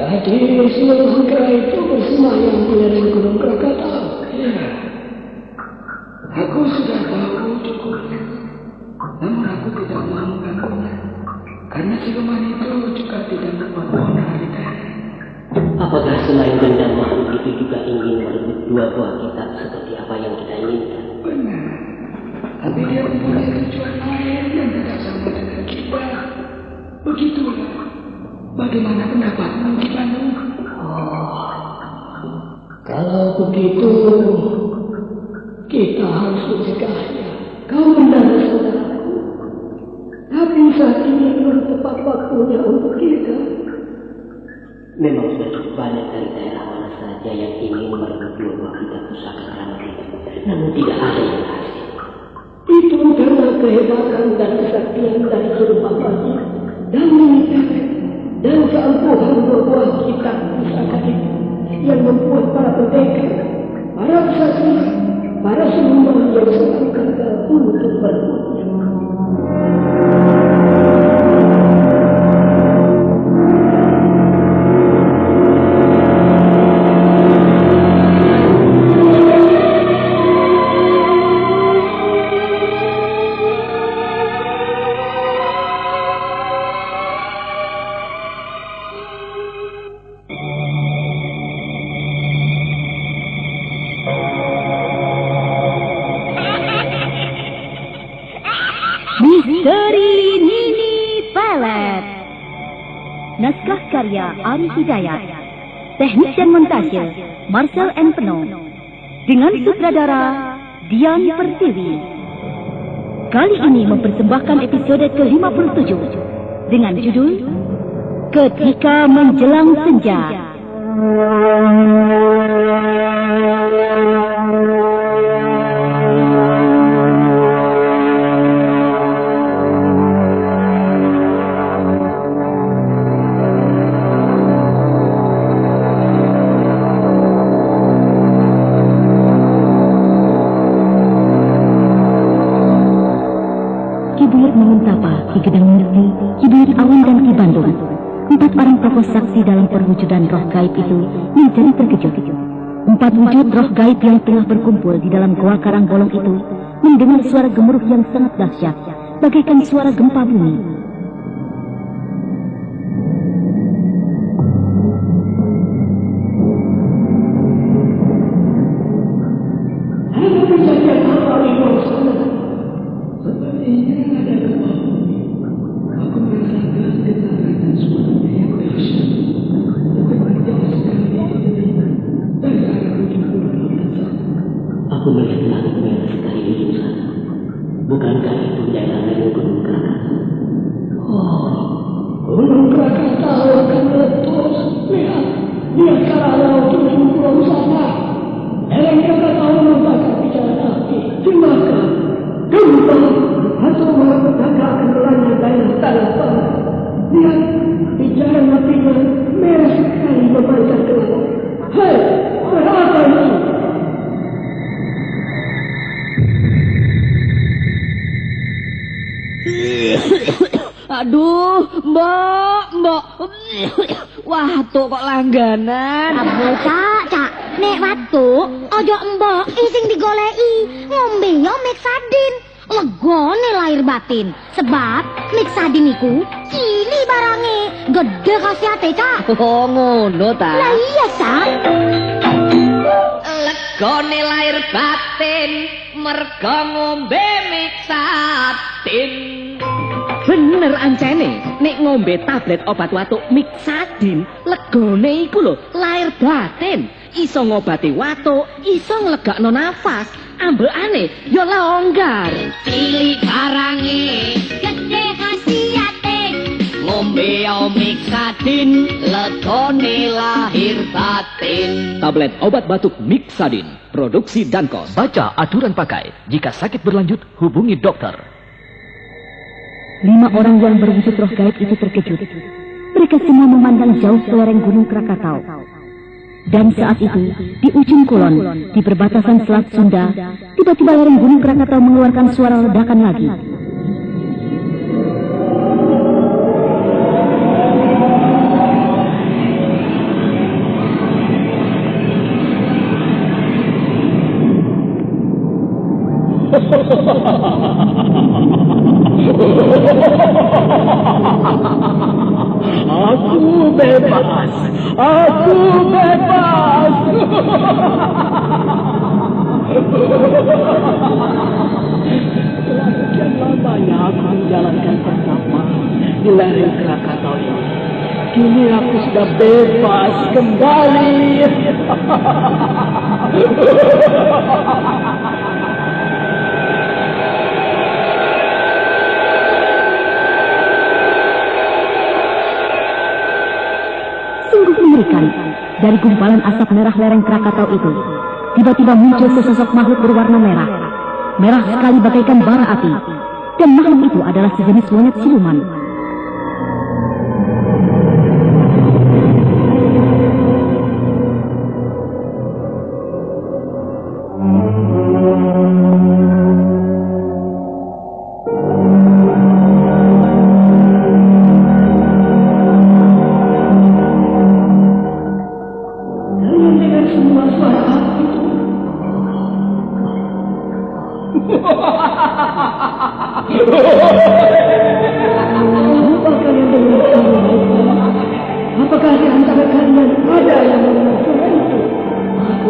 Jadi seluruh negara itu bersemayam di lereng Gunung Krakatau. Ya, aku sudah tahu cukup. Namun aku tidak mau mengganggunya. Karena siluman itu juga tidak membawa kita. Apakah selain dendam makhluk itu juga ingin merebut dua buah kitab seperti apa yang kita inginkan? Benar. Tapi dia mempunyai tujuan lain yang tidak sama dengan kita. Begitulah. Bagaimana pendapatmu di Bandung? Kalau begitu, kita harus mencegahnya. Kau benar, saudaraku. Tapi saat ini belum tepat waktunya untuk kita. Memang sudah cukup banyak dari daerah mana saja yang ingin merebut dua buah kitab pusaka keramat itu. Namun tidak ada yang berhasil. Itu karena kehebatan dan kesaktian dari guru bapaknya dan militer dan keampuhan dua buah kitab pusaka itu yang membuat para pendekar, para kesatria, para seniman yang sangat gagal untuk berebutnya. Misteri Nini Pelet. Naskah karya Ari Hidayat. Teknik dan montase Marcel N. Penuh. Dengan sutradara Dian Pertiwi. Kali ini mempersembahkan episode ke-57 dengan judul Ketika Menjelang Senja. Ki Gedang Murti, Ki Buyut Awan dan Ki Bandung. 4 orang tokoh saksi dalam perwujudan roh gaib itu menjadi terkejut. 4 wujud roh gaib yang tengah berkumpul di dalam goa Karangbolong itu mendengar suara gemuruh yang sangat dahsyat, bagaikan suara gempa bumi. Aku melihat langit merah sekali di ujung sana. Bukankah itu daerah lereng Gunung Krakatau? Gunung Krakatau akan meletus. Lihat, di antara laut ujung pulau sana. Lereng Krakatau membakar bicara api. Cimaka, gempa, atau malapetaka akan melanda daerah tanah panah. Lihat, bicara apinya merah sekali memancar ke laut. Hei, apa ini? Aduh, mbok. Watu kok langganan. Aduh, Cak. Nek watu, ojo mbok sing digoleki. Ngombe yo Mixadin. Legone lahir batin. Sebab Mixadin iku cili barange. Gede khasiate, Cak. Oh, ngono ta. Lah iya, Cak. Legone lahir batin, mergo ngombe Mixadin. Bener ancene, nek ngombe tablet obat watuk Mixadin, legone iku lho lahir batin, iso ngobati watuk, iso nglegakno nafas, ambekane yo longgar. Cilik barange, Gede khasiate. ngombe Mixadin, legone lahir batin. Tablet obat batuk Mixadin, produksi Dankos. Baca aturan pakai. Jika sakit berlanjut, hubungi dokter. 5 orang yang berwujud roh gaib itu terkejut. Mereka semua memandang jauh ke lereng Gunung Krakatau. Dan saat itu, di ujung kulon, di perbatasan Selat Sunda, tiba-tiba lereng Gunung Krakatau mengeluarkan suara ledakan lagi. Aku bebas. Aku bebas. Setelah sekian lamanya aku menjalankan pertapa di lereng Krakatau ini, kini aku sudah bebas kembali. Sungguh mengerikan. Dari gumpalan asap merah lereng Krakatau itu, tiba-tiba muncul sesosok makhluk berwarna merah. Merah sekali bagaikan bara api. Dan makhluk itu adalah sejenis monyet siluman. Apakah di antara kalian ada yang mengenal suara itu? Aku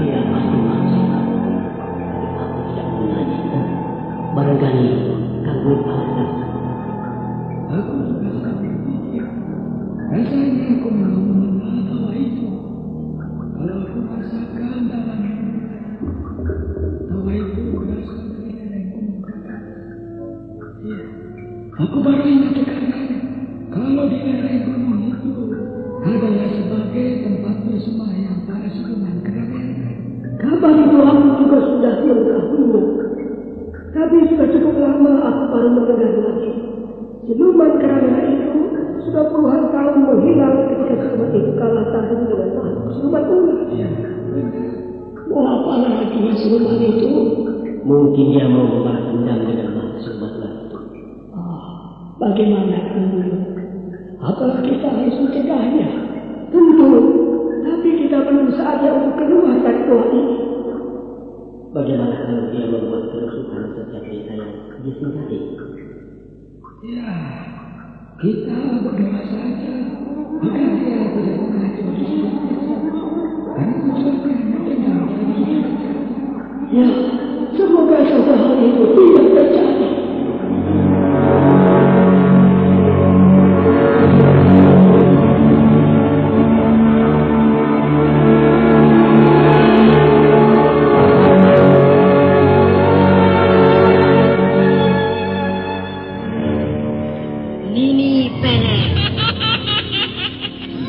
Dia pasti masih. Aku tidak mengenalnya. Barangkali kamu tahu. Aku juga sangat berpikir. Rasanya aku mau mengenal tawa itu. Kalau aku rasakan dalam tawa itu berasal dari lereng gunung Krakatau. Iya, aku baru ingat sekarang. Kalau di lereng gunung itu adalah sebagai tempat bersemayam para siluman Kramera. kabar itu aku juga sudah mengetahuinya. Tapi sudah cukup lama aku baru mendengar lagi. Siluman Kramera itu sudah puluhan tahun menghilang ketika siluman itu kalah tahan dengan makhluk siluman ular. Mau apa lagi siluman itu? Mungkin dia mau membalas dendam dengan makhluk siluman ular itu. Bagaimana dulu? Apakah kita harus mencegahnya? Tentu. Tapi kita belum saatnya untuk keluar dari doa ini. Bagaimana kalau dia membuat kerusuhan setiap desa yang dia singgahi? Ya, kita berdoa saja agar dia tidak mengacau di sini. Karena tujuannya mendengar dari kita. Ya, semoga saja hal itu tidak terjadi.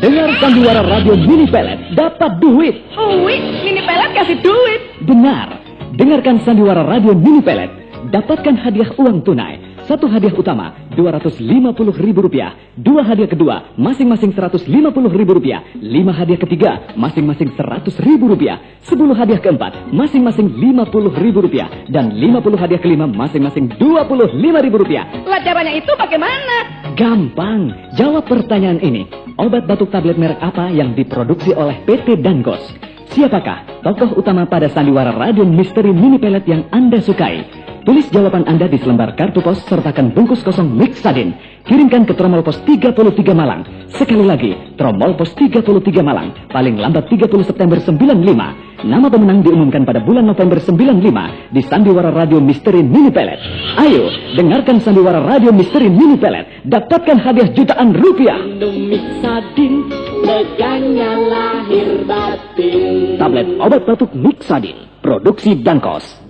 Dengar sandiwara radio Mini Pelet, dapat duit. Wih, Mini Pelet kasih duit. Benar, dengarkan sandiwara radio Mini Pelet. Dapatkan hadiah uang tunai. Satu hadiah utama, Rp250.000. Dua hadiah kedua, masing-masing Rp150.000. 5 hadiah ketiga, masing-masing Rp100.000. 10 hadiah keempat, masing-masing Rp50.000. Dan 50 hadiah kelima, masing-masing Rp25.000. Lah caranya itu bagaimana? Gampang, jawab pertanyaan ini. Obat batuk tablet merek apa yang diproduksi oleh PT Dangos? Siapakah tokoh utama pada sandiwara radio misteri Mini Pelet yang Anda sukai? Tulis jawaban Anda di selembar kartu pos sertakan bungkus kosong Mixadin. Kirimkan ke Tromol Pos 33 Malang. Sekali lagi, Tromol Pos 33 Malang. Paling lambat 30 September 95. Nama pemenang diumumkan pada bulan November 95 di sandiwara radio misteri Mini Pelet. Ayo, dengarkan sandiwara radio misteri Mini Pelet. Dapatkan hadiah jutaan rupiah. Mixadin, leganya lahir batin. Tablet obat batuk Mixadin, produksi Dankos.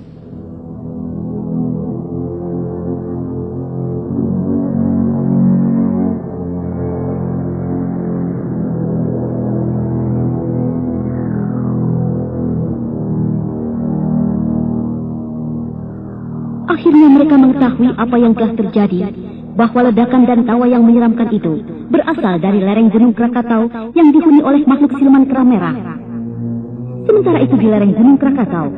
Akhirnya mereka mengetahui apa yang telah terjadi, bahwa ledakan dan tawa yang menyeramkan itu berasal dari lereng Gunung Krakatau yang dihuni oleh makhluk siluman kera merah. Sementara itu di lereng Gunung Krakatau,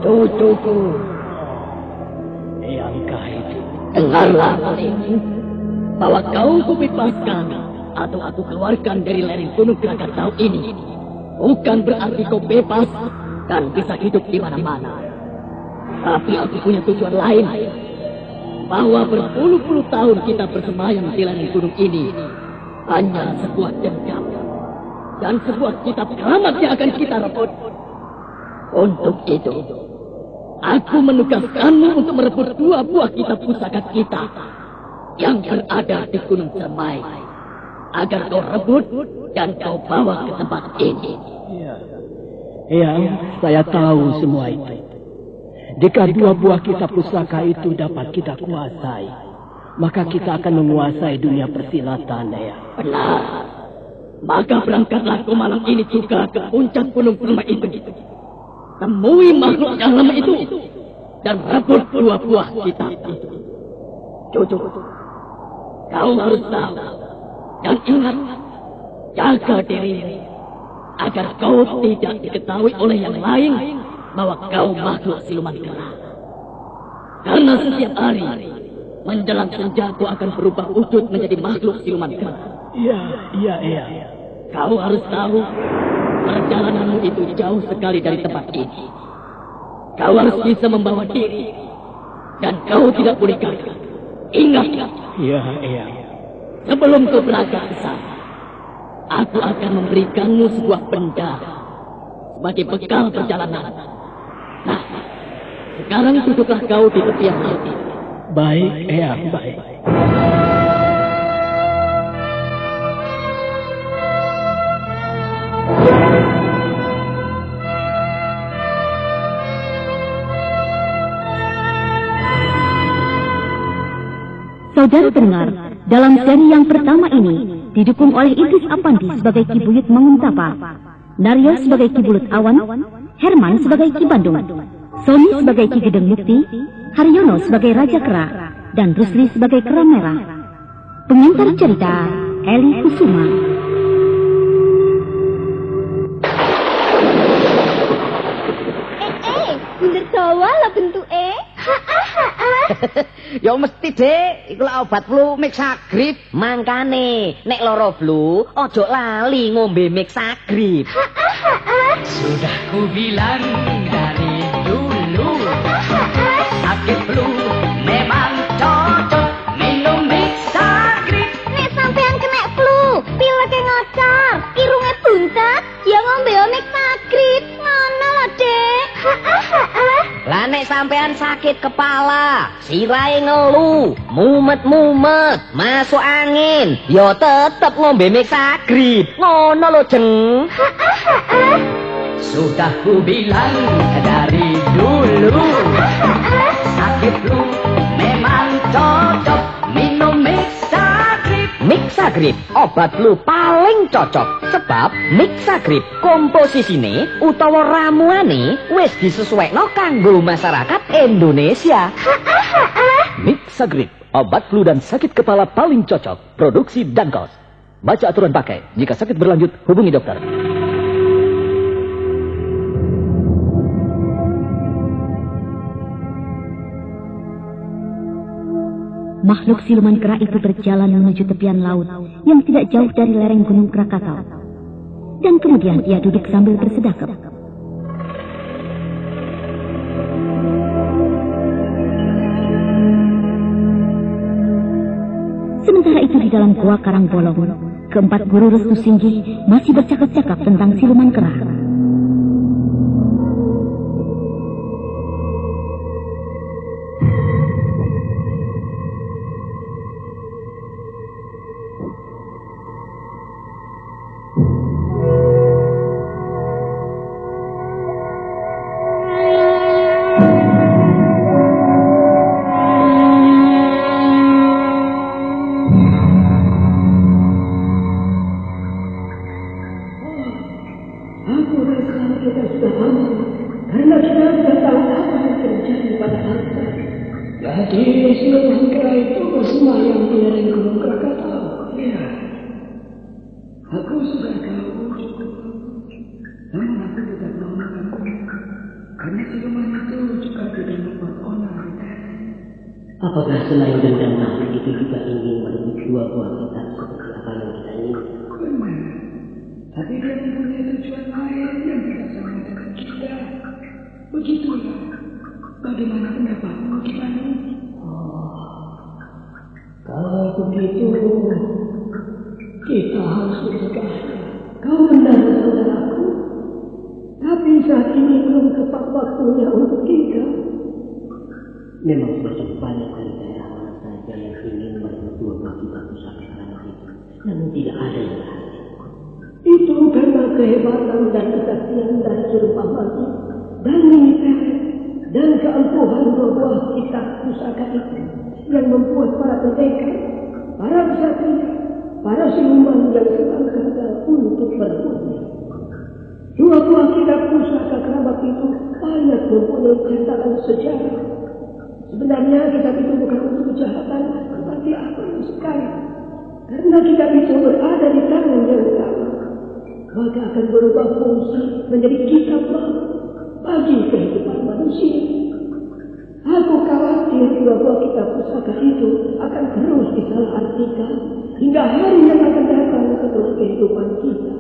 Cucuku, Eyangkah itu. Dengarlah, Maling, bahwa kau kubebaskan atau aku keluarkan dari lereng Gunung Krakatau ini bukan berarti kau bebas dan bisa hidup di mana-mana. Tapi aku punya tujuan lain, bahwa berpuluh-puluh tahun kita bersemayam di lereng gunung ini hanya sebuah dendam dan sebuah kitab keramat yang akan kita rebut. Untuk itu, aku menugaskanmu untuk merebut 2 buah kitab pusaka kita yang berada di Gunung Cermai, agar kau rebut dan kau bawa ke tempat ini. Ya, saya tahu semua itu. Jika 2 buah kitab pusaka itu dapat kita kuasai, maka kita akan menguasai dunia persilatan, ya. Benar. Maka berangkatlah kau malam ini juga ke puncak Gunung Cermai itu. Temui makhluk yang lama itu dan rebut 2 buah kitab itu. Cucu, kau harus tahu dan ingat, jaga dirimu agar kau tidak diketahui oleh yang lain bahwa kau makhluk siluman kera. Karena setiap hari menjelang senja kau akan berubah wujud menjadi makhluk siluman kera. Iya. Kau harus tahu, perjalananmu itu jauh sekali dari tempat ini. Kau harus bisa membawa diri, dan kau tidak boleh gagal. Ingat. Iya. Sebelum kau berangkat ke sana, aku akan memberikanmu sebuah benda sebagai bekal perjalanan. Nah, sekarang duduklah kau di tepian laut ini. Baik, Eyang, baik. Saudara pendengar, dalam seri yang pertama ini didukung oleh Idris Apandi sebagai Ki Buyut Manguntapa, Naryo sebagai Ki Bulut Awan, Herman sebagai Ki Bandung, Sony sebagai Ki Gedeng Mukti, Haryono sebagai Raja Kera, dan Rusli sebagai Kera Merah. Pengantar cerita Eli Kusuma. Bener dawa lah bentuke. Ya mesti, Dik, iku lak obat flu Mixagrip. Mangkane nek lara flu ojo lali ngombe Mixagrip. Sudah ku bilang dari dulu, sakit flu memang cocok minum Mixagrip. Nek sampean kena flu, pileke ngocor, irunge buntet, ya ngombe Mixagrip. Ngono lho, Dek. Lah nek sampean sakit kepala, sirahe ngelu, mumet-mumet, masuk angin, ya tetep ngombe Mixagrip. Ngono lho, Jeng. Sudah ku bilang dari dulu, sakit flu memang cocok minum Mixagrip. Mixagrip, obat flu paling cocok. Sebab Mixagrip komposisine utawa ramuane wis disesuaikno kanggo masyarakat Indonesia. Mixagrip, obat flu dan sakit kepala paling cocok. Produksi Dankos. Baca aturan pakai. Jika sakit berlanjut, hubungi dokter. Makhluk siluman kera itu berjalan menuju tepian laut yang tidak jauh dari lereng Gunung Krakatau. Dan kemudian ia duduk sambil bersedekap. Sementara itu di dalam gua Karangbolong, keempat guru Restu Singgi masih bercakap-cakap tentang siluman kera. Karena siluman itu juga tidak membuat onar. Apakah selain dendam makhluk itu juga ingin merebut dua buah kitab seperti apa yang kita inginkan? Benar. Tapi dia mempunyai tujuan lain yang tidak sama dengan kita. Begitulah. Bagaimana pendapatmu gimana? Kalau begitu, kita harus mencegahnya. Kau benar, saudaraku. Tapi saat ini belum tepat waktunya untuk kita. Memang masih banyak dari daerah mana saja yang ingin merebut dua buah kitab pusaka keramat itu. Namun tidak ada yang berhasil. Itu karena kehebatan dan kesaktian dari Surpamati dan Nini dan keampuhan dua buah kitab pusaka itu yang membuat para pendekar, para kesatria, para siluman yang sedang gagal untuk merebutnya. Dua buah kitab pusaka keramat itu banyak mempunyai catatan sejarah. Sebenarnya kitab itu bukan untuk kejahatan, tetapi apa yang sekali. Karena kitab itu berada di tangan yang sama, maka akan berubah fungsi menjadi kitab baru bagi kehidupan manusia. Aku khawatir dua buah kitab pusaka itu akan terus disalahartikan hingga hari yang akan datang setelah kehidupan kita.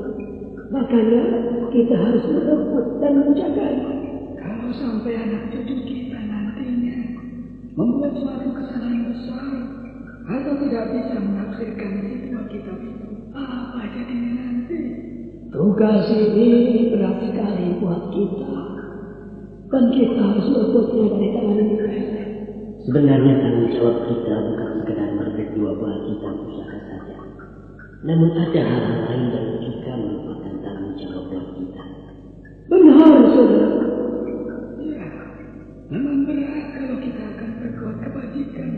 Makanya kita harus merebut dan menjaganya. Kalau sampai anak cucu kita nantinya membuat suatu kesalahan besar atau tidak bisa menafsirkan dua kitab itu, apa jadinya nanti? Tugas ini berat sekali buat kita. Dan kita harus merebutnya dari tangan ini. Sebenarnya tanggung jawab kita bukan sekedar merebut dua buah kitab pusaka saja. Namun ada hal-hal lain yang juga merupakan tanggung jawab buat kita. Benar, saudara. Ya, memang berat kalau kita akan berbuat kebajikan.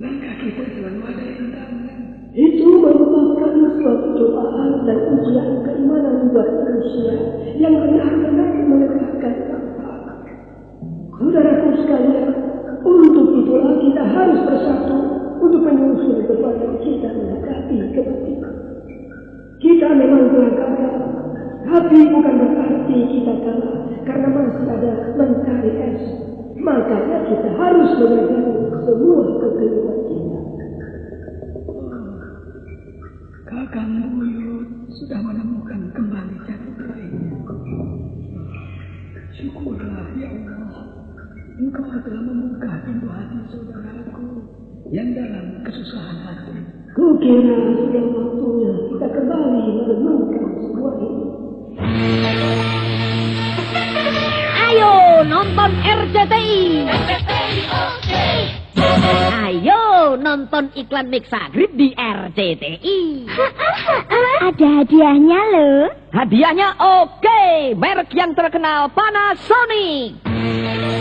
Langkah kita selalu ada rintangan. Itu merupakan suatu cobaan dan ujian keimanan buat manusia yang benar-benar menegakkan takwa. Saudaraku sekalian, untuk itulah kita harus bersatu untuk menyusul kepada kita menghadapi kebatilan. Kita memang telah gagal, tapi bukan berarti kita kalah karena masih ada mencari es. Makanya kita harus memegang semua kekeliruan kita. Kakang Buyut sudah menemukan kembali jati dirinya. Syukurlah ya Allah, Engkau telah membuka pintu hati saudaraku yang dalam kesusahan hati. Kukira sudah waktunya kita kembali merenungkan semua ini. Ayo nonton RCTI. Ayo nonton iklan Mixagrip di RCTI. Ada hadiahnya loh. Hadiahnya oke, merek yang terkenal Panasonic.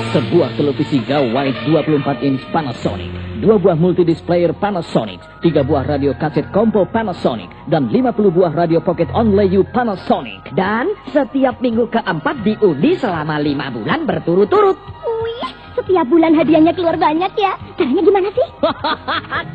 Sebuah televisi gawai 24 inch Panasonic, 2 buah multidisplayer Panasonic, 3 buah radio kaset kompo Panasonic, dan 50 buah radio pocket only Panasonic. Dan setiap minggu keempat diundi selama 5 bulan berturut-turut. Wih, setiap bulan hadiahnya keluar banyak ya. Caranya gimana sih?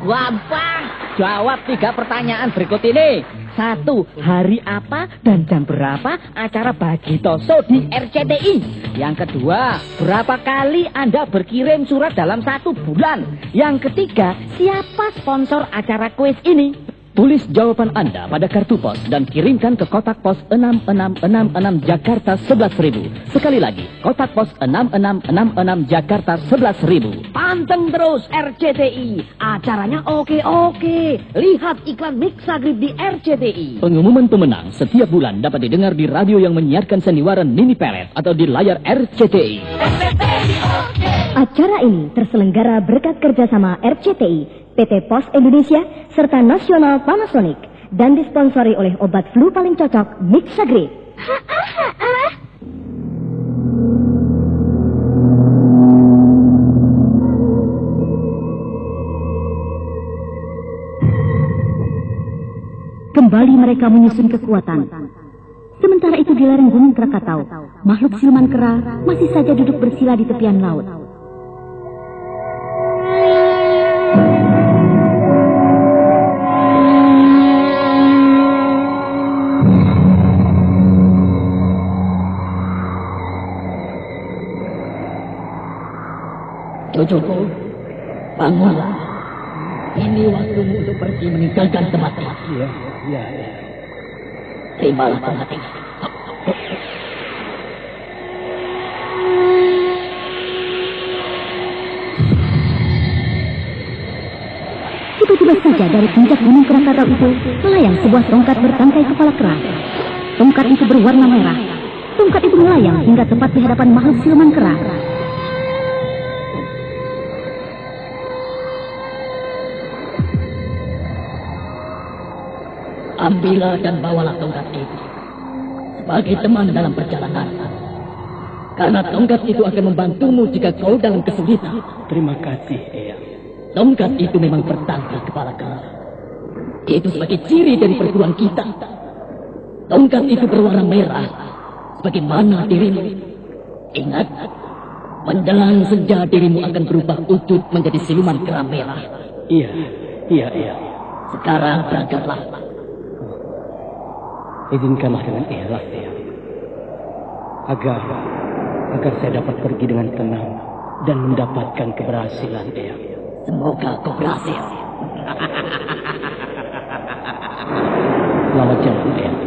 Gampang. Jawab 3 pertanyaan berikut ini. 1. Hari apa dan jam berapa acara bagi toso di RCTI? Yang kedua, berapa kali Anda berkirim surat dalam 1 bulan? Yang ketiga, siapa sponsor acara kuis ini? Tulis jawaban Anda pada kartu pos dan kirimkan ke kotak pos 6666 Jakarta 11.000. Sekali lagi, kotak pos 6666 Jakarta 11.000. Panteng terus RCTI. Acaranya oke-oke. Lihat iklan Mixagrip di RCTI. Pengumuman pemenang setiap bulan dapat didengar di radio yang menyiarkan sandiwara Mini Pelet atau di layar RCTI. Acara ini terselenggara berkat kerjasama RCTI, PT Pos Indonesia, serta Nasional Panasonic, dan disponsori oleh obat flu paling cocok, Mixagrip. Kembali mereka menyusun kekuatan. Sementara itu di lereng Gunung Krakatau, makhluk siluman kera masih saja duduk bersila di tepian laut. Cucuku, bangunlah. Ini waktumu untuk pergi meninggalkan tempat ini. Iya. Terimalah tongkat ini. Tiba-tiba saja dari puncak gunung Krakatau itu melayang sebuah tongkat bertangkai kepala kera. Tongkat itu berwarna merah. Tongkat itu melayang hingga tepat di hadapan makhluk siluman kera. Ambillah dan bawalah tongkat itu sebagai teman dalam perjalanan. Karena tongkat itu akan membantumu jika kau dalam kesulitan. Terima kasih, Eyang. Tongkat itu memang bertangkai kepala kera. Itu sebagai ciri dari perguruan kita. Tongkat itu berwarna merah, sebagaimana dirimu. Ingat, menjelang senja dirimu akan berubah wujud menjadi siluman kera merah. Iya. Sekarang berangkatlah. Izinkanlah dengan ikhlas, Eyang. Agar saya dapat pergi dengan tenang dan mendapatkan keberhasilan, Eyang. Semoga kau berhasil. Selamat jalan, Eyang.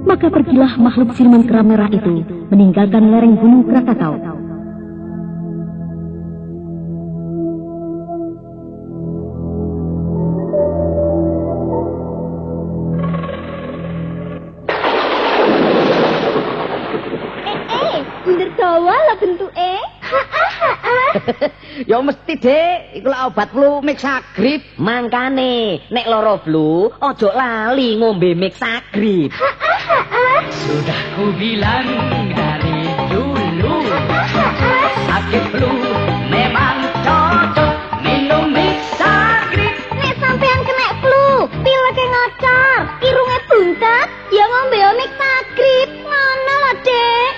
Maka pergilah makhluk siluman kera merah itu meninggalkan lereng gunung Krakatau. Bener dawa lah bentuke. Ya mesti, Dik. Iku lak obat flu Mixagrip. Mangkane, nek lara flu, ojo lali ngombe Mixagrip. Sudah ku bilang dari dulu, sakit flu memang cocok minum Mixagrip. Nek sampean kena flu, pileke ngocor, irunge buntet, ya ngombe Mixagrip. Ngono lho, Dek.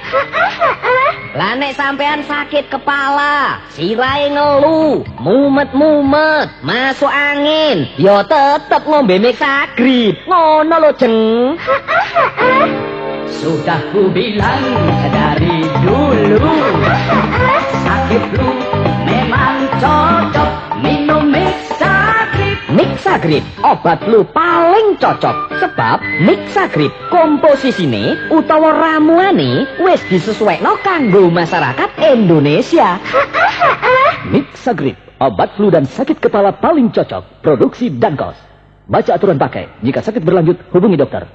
Lah nek sampean sakit kepala, sirahe ngelu, mumet-mumet, masuk angin, ya tetep ngombe Mixagrip. Ngono lho, Jeng. Sudah ku bilang dari dulu, sakit flu memang cocok minum Mixagrip. Mixagrip, obat flu paling cocok. Sebab Mixagrip komposisine utawa ramuane wis disesuaikno kanggo masyarakat Indonesia. Mixagrip, obat flu dan sakit kepala paling cocok. Produksi Dankos. Baca aturan pakai. Jika sakit berlanjut, hubungi dokter.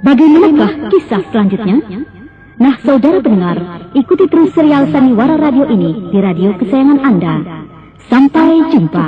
Bagaimanakah kisah selanjutnya? Nah, saudara pendengar, ikuti terus serial Sandiwara Radio ini di radio kesayangan Anda. Sampai jumpa.